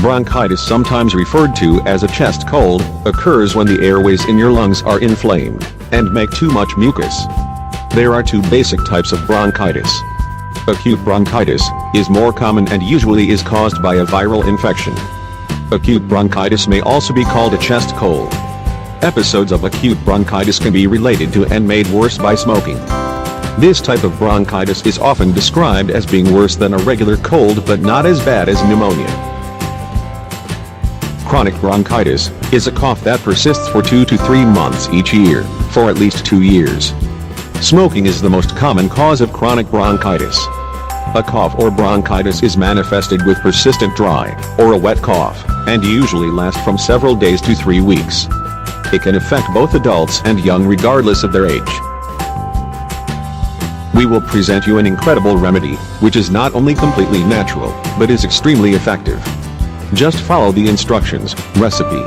Bronchitis, sometimes referred to as a chest cold, occurs when the airways in your lungs are inflamed and make too much mucus. There are two basic types of bronchitis. Acute bronchitis is more common and usually is caused by a viral infection. Acute bronchitis may also be called a chest cold. Episodes of acute bronchitis can be related to and made worse by smoking. This type of bronchitis is often described as being worse than a regular cold but not as bad as pneumonia. Chronic bronchitis is a cough that persists for 2 to 3 months each year, for at least 2 years. Smoking is the most common cause of chronic bronchitis. A cough or bronchitis is manifested with persistent dry or a wet cough, and usually lasts from several days to 3 weeks. It can affect both adults and young regardless of their age. We will present you an incredible remedy, which is not only completely natural, but is extremely effective. Just follow the instructions. Recipe.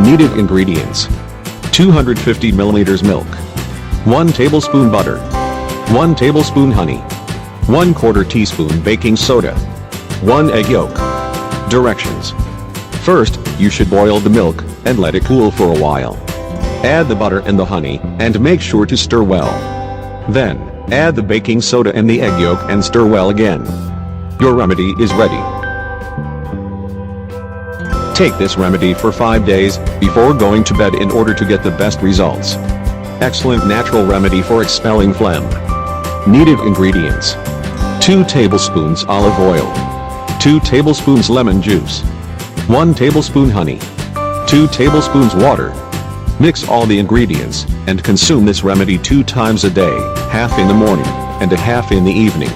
Needed ingredients: 250 milliliters milk, 1 tablespoon butter, 1 tablespoon honey, 1/4 teaspoon baking soda, 1 egg yolk. Directions. First, you should boil the milk and let it cool for a while. Add the butter and the honey, and make sure to stir well. Then, add the baking soda and the egg yolk and stir well again. Your remedy is ready. Take this remedy for 5 days before going to bed in order to get the best results. Excellent natural remedy for expelling phlegm. Needed ingredients: 2 tablespoons olive oil, 2 tablespoons lemon juice, 1 tablespoon honey, 2 tablespoons water. Mix all the ingredients and consume this remedy 2 times a day, half in the morning and a half in the evening.